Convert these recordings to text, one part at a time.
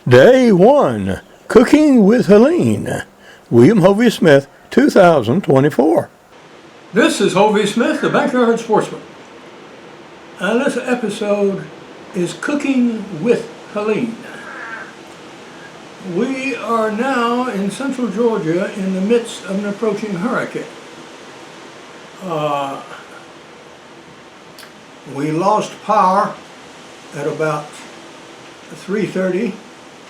Day 1, Cooking with Helene, William Hovey Smith, 2024. This is Hovey Smith, the Backyard Sportsman. And this episode is Cooking with Helene. We are now in central Georgia in the midst of an approaching hurricane. We lost power at about 3:30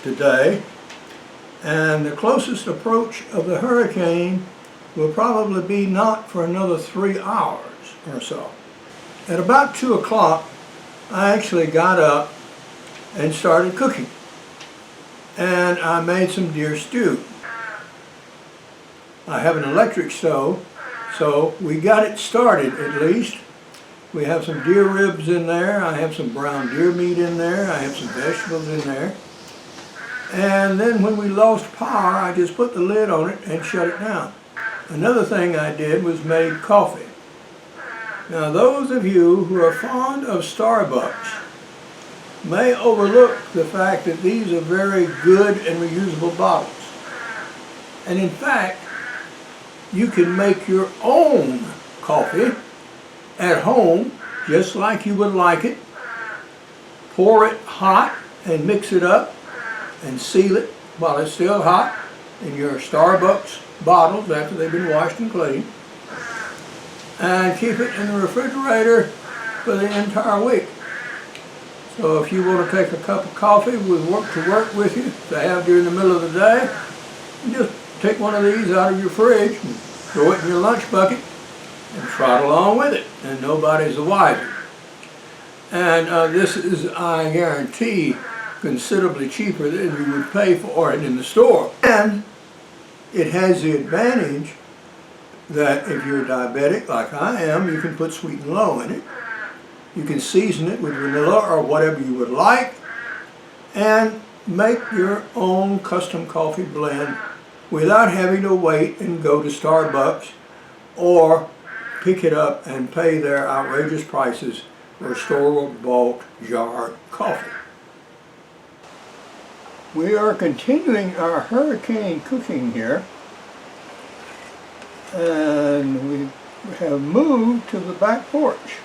today, and the closest approach of the hurricane will probably be not for another 3 hours or so. At about 2 o'clock, I actually got up and started cooking, and I made some deer stew. I have an electric stove, so we got it started at least. We have some deer ribs in there, I have some brown deer meat in there, I have some vegetables in there. And then when we lost power, I just put the lid on it and shut it down. Another thing I did was made coffee. Now those of you who are fond of Starbucks may overlook the fact that these are very good and reusable bottles. And in fact, you can make your own coffee at home just like you would like it. Pour it hot and mix it up and seal it while it's still hot in your Starbucks bottles after they've been washed and cleaned, and keep it in the refrigerator for the entire week. So if you want to take a cup of coffee to work with you to have during the middle of the day, you just take one of these out of your fridge and throw it in your lunch bucket and trot along with it, and nobody's the wiser. And this is, I guarantee, considerably cheaper than you would pay for it in the store. And it has the advantage that if you're diabetic like I am, you can put sweet and low in it. You can season it with vanilla or whatever you would like, and make your own custom coffee blend without having to wait and go to Starbucks or pick it up and pay their outrageous prices for store-bought jarred coffee. We are continuing our hurricane cooking here, and we have moved to the back porch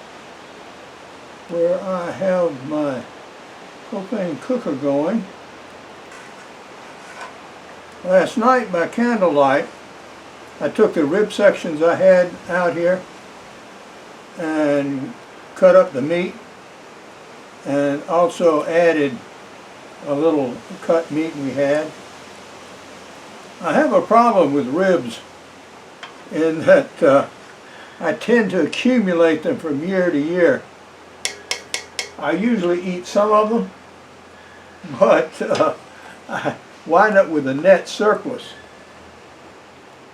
where I have my propane cooker going. Last night by candlelight, I took the rib sections I had out here and cut up the meat, and also added a little cut meat we had. I have a problem with ribs in that I tend to accumulate them from year to year. I usually eat some of them, but I wind up with a net surplus,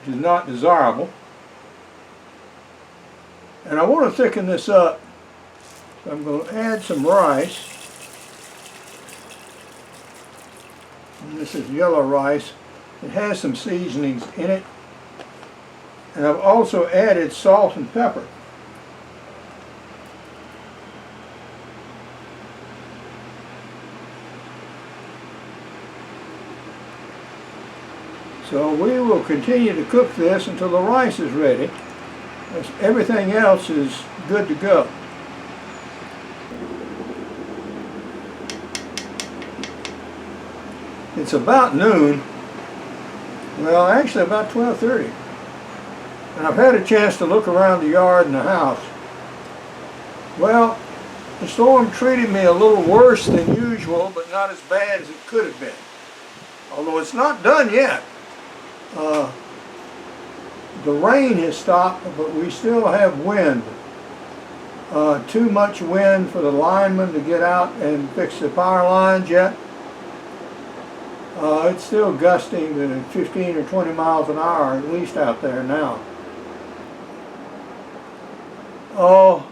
which is not desirable. And I want to thicken this up, so I'm going to add some rice. And this is yellow rice. It has some seasonings in it. And I've also added salt and pepper. So we will continue to cook this until the rice is ready. Everything else is good to go. It's about noon, well actually about 12:30, and I've had a chance to look around the yard and the house. Well, the storm treated me a little worse than usual, but not as bad as it could have been. Although it's not done yet. The rain has stopped, but we still have wind. Too much wind for the linemen to get out and fix the power lines yet. It's still gusting to 15 or 20 miles an hour at least out there now. Oh,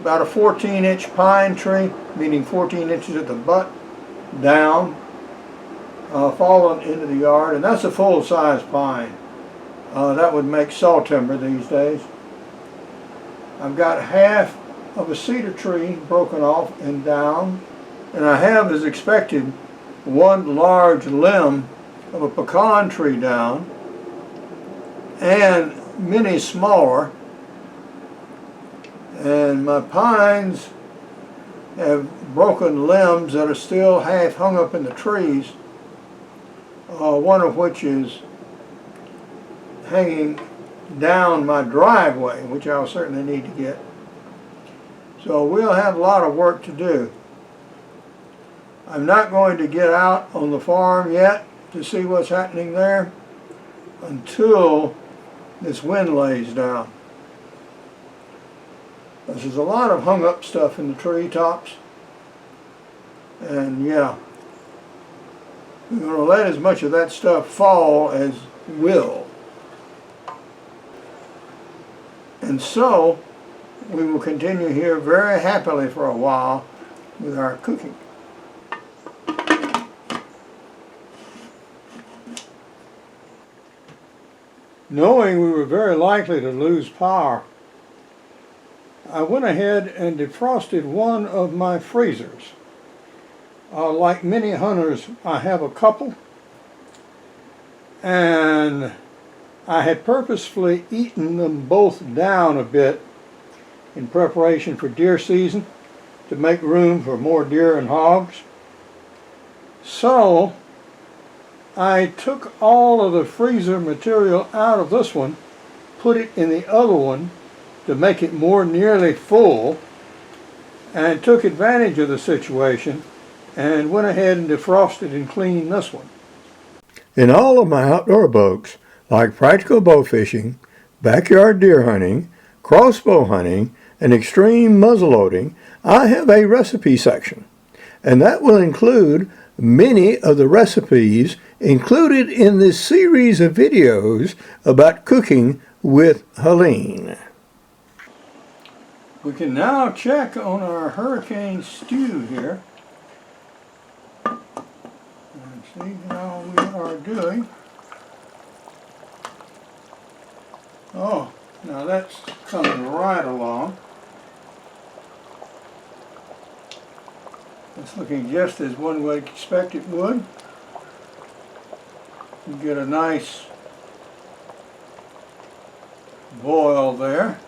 about a 14-inch pine tree, meaning 14 inches at the butt down, fallen into the yard, and that's a full-size pine. That would make saw timber these days. I've got half of a cedar tree broken off and down, and I have, as expected, one large limb of a pecan tree down and many smaller, and my pines have broken limbs that are still half hung up in the trees, one of which is hanging down my driveway, which I'll certainly need to get. So we'll have a lot of work to do. I'm not going to get out on the farm yet to see what's happening there until this wind lays down. There's a lot of hung up stuff in the tree tops, and yeah, we're going to let as much of that stuff fall as will. And so we will continue here very happily for a while with our cooking. Knowing we were very likely to lose power, I went ahead and defrosted one of my freezers. Like many hunters, I have a couple, and I had purposefully eaten them both down a bit in preparation for deer season to make room for more deer and hogs. So I took all of the freezer material out of this one, put it in the other one to make it more nearly full, and took advantage of the situation and went ahead and defrosted and cleaned this one. In all of my outdoor books, like practical bow fishing, backyard deer hunting, crossbow hunting, and extreme muzzleloading, I have a recipe section, and that will include many of the recipes included in this series of videos about cooking with Helene. We can now check on our hurricane stew here and see how we are doing. Oh, now that's coming right along. It's looking just as one would expect it would. You get a nice boil there.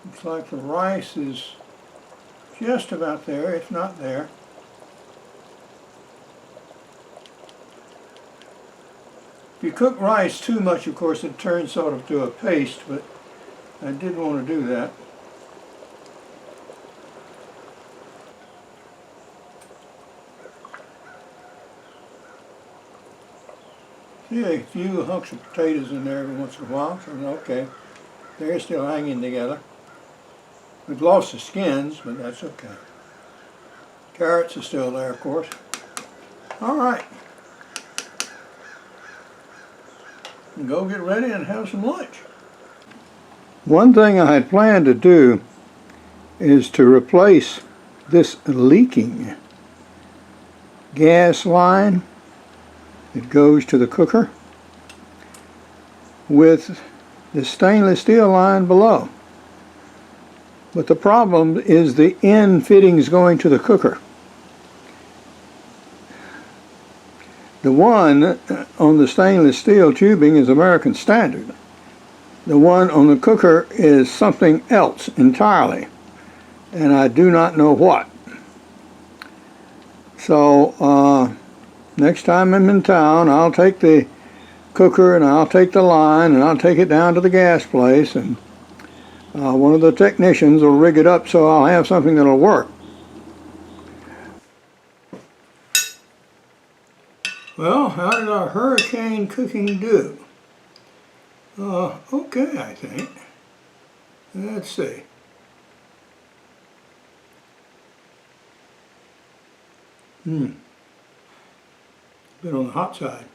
Looks like the rice is just about there, if not there. If you cook rice too much, of course, it turns sort of to a paste, but I didn't want to do that. See a few hunks of potatoes in there every once in a while, so okay. They're still hanging together. We've lost the skins, but that's okay. Carrots are still there, of course. All right. Go get ready and have some lunch. One thing I had planned to do is to replace this leaking gas line that goes to the cooker with the stainless steel line below. But the problem is the end fittings going to the cooker. The one on the stainless steel tubing is American standard. The one on the cooker is something else entirely, and I do not know what. So next time I'm in town, I'll take the cooker and I'll take the line and I'll take it down to the gas place, and one of the technicians will rig it up so I'll have something that'll work. Well, how did our hurricane cooking do? Okay, I think. Let's see. Been on the hot side.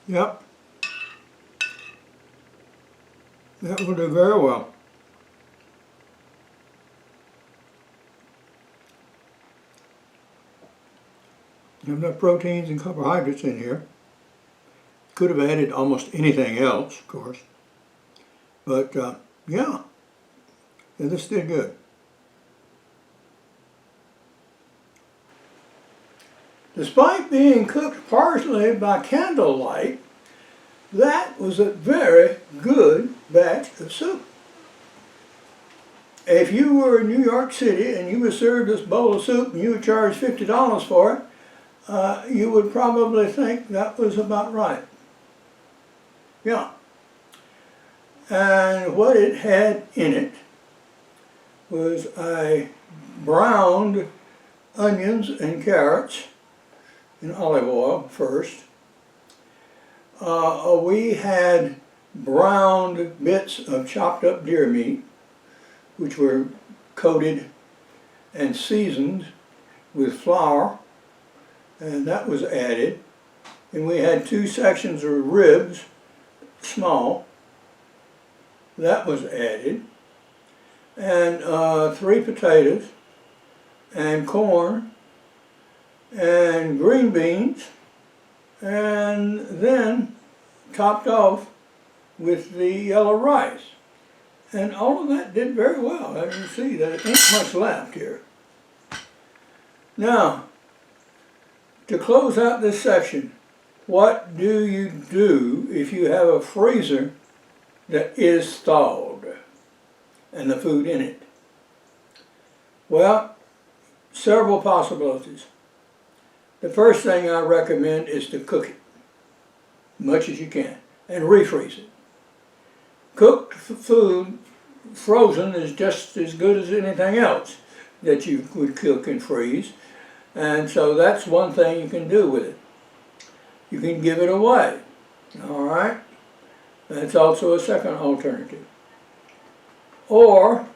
Yep. That will do very well. Have enough proteins and carbohydrates in here. Could have added almost anything else, of course. But yeah, this did good. Despite being cooked partially by candlelight, that was a very good batch of soup. If you were in New York City and you were served this bowl of soup and you were charged $50 for it, you would probably think that was about right. Yeah. And what it had in it was I browned onions and carrots in olive oil first. We had browned bits of chopped up deer meat, which were coated and seasoned with flour, and that was added. And we had 2 sections of ribs, small, that was added, and 3 potatoes, and corn, and green beans, and then topped off with the yellow rice. And all of that did very well. As you see, there ain't much left here. Now, to close out this section, what do you do if you have a freezer that is thawed and the food in it? Well, several possibilities. The first thing I recommend is to cook it much as you can and refreeze it. Cooked food, frozen, is just as good as anything else that you would cook and freeze. And so that's one thing you can do with it. You can give it away. All right? That's also a second alternative. Or,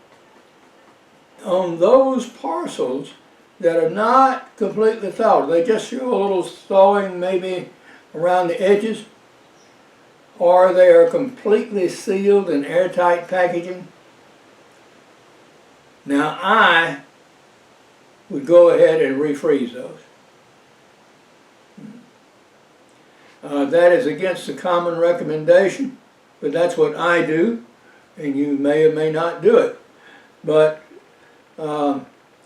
on those parcels that are not completely thawed, they just show a little thawing maybe around the edges, or they are completely sealed in airtight packaging. Now I would go ahead and refreeze those. That is against the common recommendation, but that's what I do, and you may or may not do it. But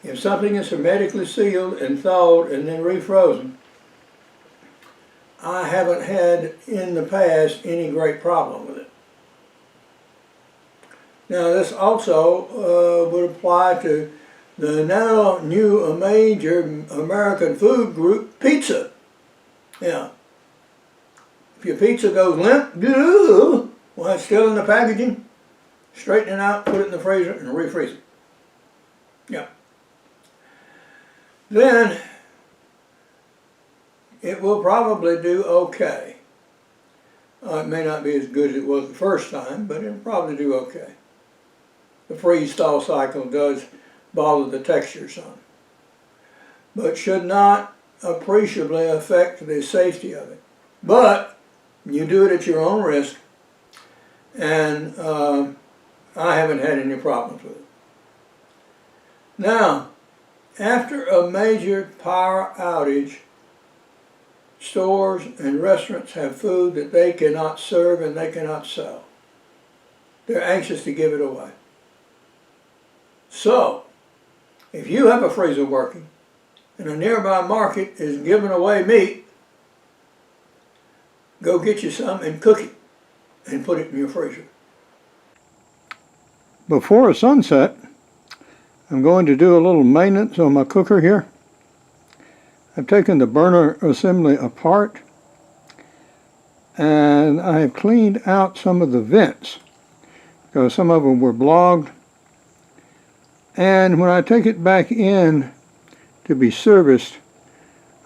if something is hermetically sealed and thawed and then refrozen, I haven't had in the past any great problem with it. Now this also would apply to the now new major American food group, pizza. Yeah. If your pizza goes limp, while it's still in the packaging, straighten it out, put it in the freezer, and refreeze it. Yeah. Then it will probably do okay. It may not be as good as it was the first time, but it'll probably do okay. The freeze-thaw cycle does bother the texture some, but should not appreciably affect the safety of it. But you do it at your own risk, and I haven't had any problems with it. Now, after a major power outage, stores and restaurants have food that they cannot serve and they cannot sell. They're anxious to give it away. So, if you have a freezer working and a nearby market is giving away meat, go get you some and cook it and put it in your freezer. Before sunset, I'm going to do a little maintenance on my cooker here. I've taken the burner assembly apart and I have cleaned out some of the vents because some of them were blocked. And when I take it back in to be serviced,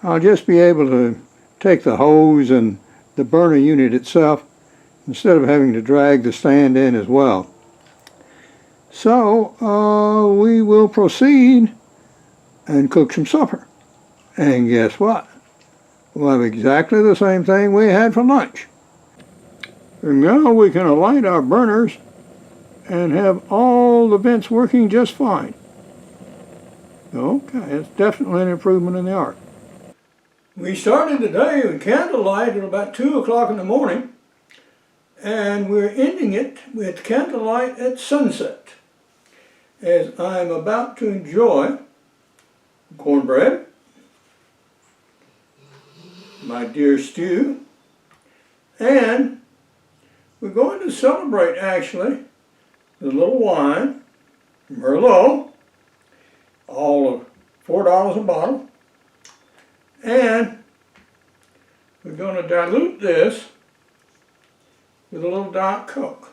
I'll just be able to take the hose and the burner unit itself instead of having to drag the stand in as well. So we will proceed and cook some supper. And guess what? We'll have exactly the same thing we had for lunch. And now we can alight our burners and have all the vents working just fine. Okay, it's definitely an improvement in the art. We started the day with candlelight at about 2 o'clock in the morning, and we're ending it with candlelight at sunset, as I'm about to enjoy cornbread, my deer stew, and we're going to celebrate actually with a little wine, Merlot, all of $4 a bottle, and we're going to dilute this with a little Diet Coke.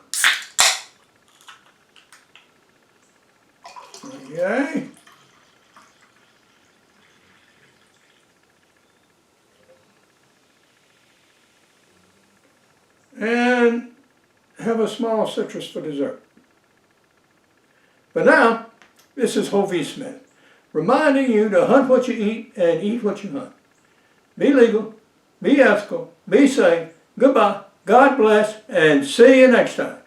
Okay. And have a small citrus for dessert. But now, this is Hovey Smith, reminding you to hunt what you eat and eat what you hunt. Be legal, be ethical, be safe, goodbye, God bless, and see you next time.